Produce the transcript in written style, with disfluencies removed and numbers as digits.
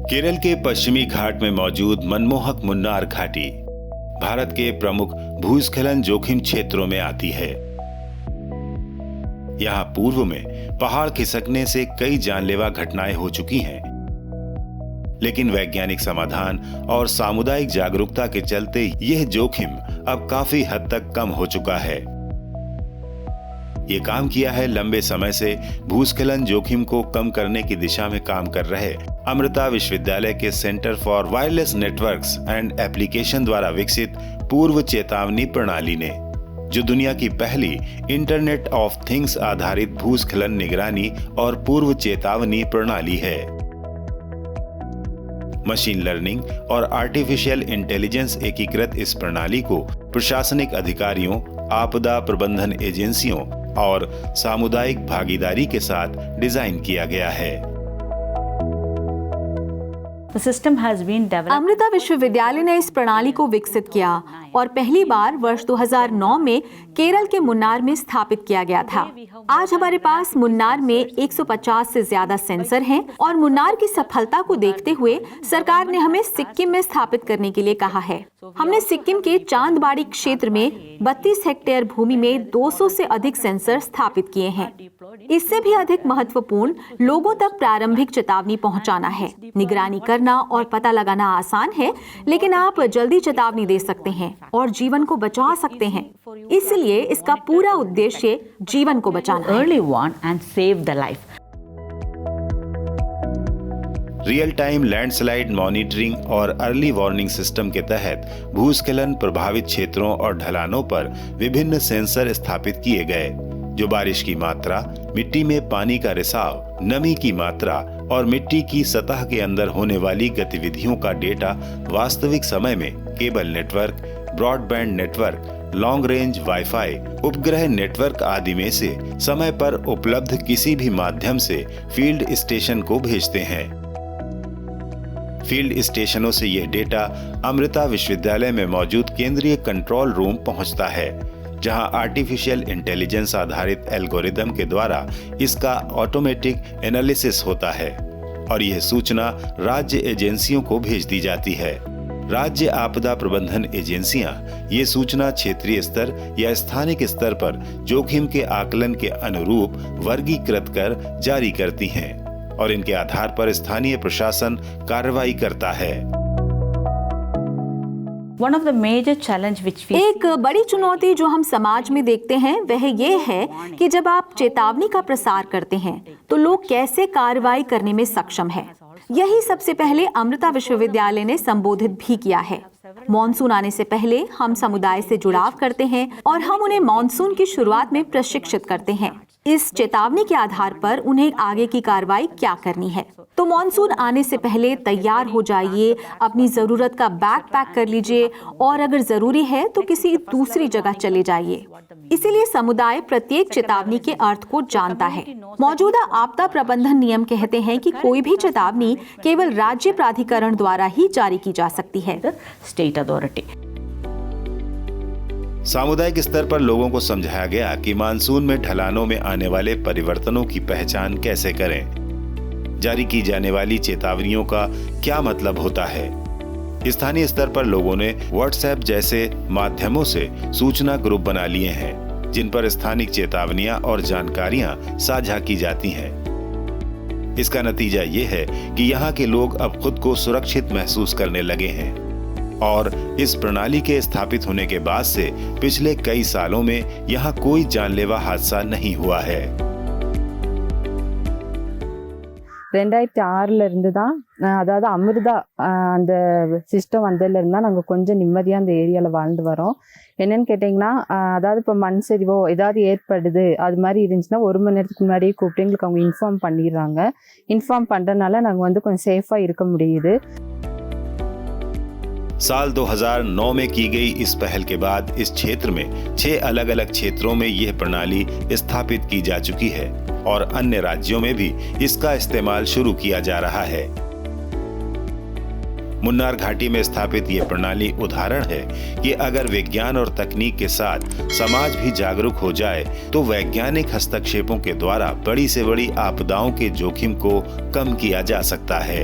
केरल के पश्चिमी घाट में मौजूद मनमोहक मुन्नार घाटी भारत के प्रमुख भूस्खलन जोखिम क्षेत्रों में आती है। यहाँ पूर्व में पहाड़ खिसकने से कई जानलेवा घटनाएं हो चुकी हैं, लेकिन वैज्ञानिक समाधान और सामुदायिक जागरूकता के चलते यह जोखिम अब काफी हद तक कम हो चुका है। ये काम किया है लंबे समय से भूस्खलन जोखिम को कम करने की दिशा में काम कर रहे अमृता विश्वविद्यालय के centre for wireless networks and application द्वारा विकसित पूर्व चेतावनी प्रणाली ने, जो दुनिया की पहली इंटरनेट ऑफ थिंग्स आधारित भूस्खलन निगरानी और पूर्व चेतावनी प्रणाली है। मशीन लर्निंग और आर्टिफिशियल इंटेलिजेंस एकीकृत इस प्रणाली को प्रशासनिक अधिकारियों, आपदा प्रबंधन एजेंसियों और सामुदायिक भागीदारी के साथ डिजाइन किया गया है। अमृता विश्वविद्यालय ने इस प्रणाली को विकसित किया और पहली बार वर्ष 2009 में केरल के मुन्नार में स्थापित किया गया था। आज हमारे पास मुन्नार में 150 से ज्यादा सेंसर हैं और मुन्नार की सफलता को देखते हुए सरकार ने हमें सिक्किम में स्थापित करने के लिए कहा है। हमने सिक्किम के चांदबाड़ी क्षेत्र में 32 हेक्टेयर भूमि में 200 से अधिक सेंसर स्थापित किए हैं। इससे भी अधिक महत्वपूर्ण, लोगों तक प्रारंभिक चेतावनी पहुंचाना है। निगरानी करना और पता लगाना आसान है, लेकिन आप जल्दी चेतावनी दे सकते हैं और जीवन को बचा सकते हैं। इसलिए इसका पूरा उद्देश्य जीवन को बचाना है। रियल टाइम लैंडस्लाइड मॉनिटरिंग और अर्ली वार्निंग सिस्टम के तहत भूस्खलन प्रभावित क्षेत्रों और ढलानों पर विभिन्न सेंसर स्थापित किए गए, जो बारिश की मात्रा, मिट्टी में पानी का रिसाव, नमी की मात्रा और मिट्टी की सतह के अंदर होने वाली गतिविधियों का डेटा वास्तविक समय में cable network, broadband network, long range wifi, उपग्रह नेटवर्क आदि में से समय पर उपलब्ध किसी भी माध्यम से फील्ड स्टेशन को भेजते हैं। फील्ड स्टेशनों से यह डेटा अमृता विश्वविद्यालय में मौजूद केंद्रीय कंट्रोल रूम पहुंचता है, जहां आर्टिफिशियल इंटेलिजेंस आधारित एल्गोरिदम के द्वारा इसका ऑटोमेटिक एनालिसिस होता है और यह सूचना राज्य एजेंसियों को भेज दी जाती है। राज्य आपदा प्रबंधन एजेंसियां ये सूचना क्षेत्रीय स्तर या स्थानिक स्तर पर जोखिम के आकलन के अनुरूप वर्गीकृत कर जारी करती हैं और इनके आधार पर स्थानीय प्रशासन कार्रवाई करता है। एक बड़ी चुनौती जो हम समाज में देखते हैं वह ये है कि जब आप चेतावनी का प्रसार करते हैं तो लोग कैसे कार्रवाई करने में सक्षम है। यही सबसे पहले अमृता विश्वविद्यालय ने संबोधित भी किया है। मॉनसून आने से पहले हम समुदाय से जुड़ाव करते हैं और हम उन्हें मॉनसून की शुरुआत में प्रशिक्षित करते हैं। इस चेतावनी के आधार पर उन्हें आगे की कार्रवाई क्या करनी है। तो मॉनसून आने से पहले तैयार हो जाइए, अपनी जरूरत का बैग पैक कर लीजिए और अगर जरूरी है तो किसी दूसरी जगह चले जाइए। इसीलिए समुदाय प्रत्येक चेतावनी के अर्थ को जानता है। मौजूदा आपदा प्रबंधन नियम कहते हैं कि कोई भी चेतावनी केवल राज्य प्राधिकरण द्वारा ही जारी की जा सकती है। State authority. सामुदायिक स्तर पर लोगों को समझाया गया कि मानसून में ढलानों में आने वाले परिवर्तनों की पहचान कैसे करें, जारी की जाने वाली चेतावनियों का क्या मतलब होता है। स्थानीय स्तर पर लोगों ने व्हाट्सएप जैसे माध्यमों से सूचना ग्रुप बना लिए हैं, जिन पर स्थानिक चेतावनियां और जानकारियां साझा की जाती हैं। इसका नतीजा ये है कि यहाँ के लोग अब खुद को सुरक्षित महसूस करने लगे हैं और इस प्रणाली के स्थापित होने के बाद से पिछले कई सालों में यहाँ कोई जानलेवा हादसा नहीं हुआ है। 2006 இருந்து தான் அதாவது அமிர்தா அந்த சிஸ்டம் வந்ததுல இருந்தா நாங்கள் கொஞ்சம் நிம்மதியாக அந்த ஏரியாவில் வாழ்ந்து வரோம். என்னன்னு கேட்டிங்கன்னா, அதாவது இப்போ மண் சரிவோ ஏதாவது ஏற்படுது அது மாதிரி இருந்துச்சுன்னா 1 மணி நேரத்துக்கு முன்னாடியே கூப்பிட்டு எங்களுக்கு அவங்க இன்ஃபார்ம் பண்ணிடுறாங்க. இன்ஃபார்ம் பண்ணுறதுனால நாங்கள் வந்து கொஞ்சம் சேஃபாக இருக்க முடியுது. साल 2009 में की गई इस पहल के बाद इस क्षेत्र में 6 अलग अलग क्षेत्रों में यह प्रणाली स्थापित की जा चुकी है और अन्य राज्यों में भी इसका इस्तेमाल शुरू किया जा रहा है। मुन्नार घाटी में स्थापित ये प्रणाली उदाहरण है कि अगर विज्ञान और तकनीक के साथ समाज भी जागरूक हो जाए तो वैज्ञानिक हस्तक्षेपों के द्वारा बड़ी से बड़ी आपदाओं के जोखिम को कम किया जा सकता है।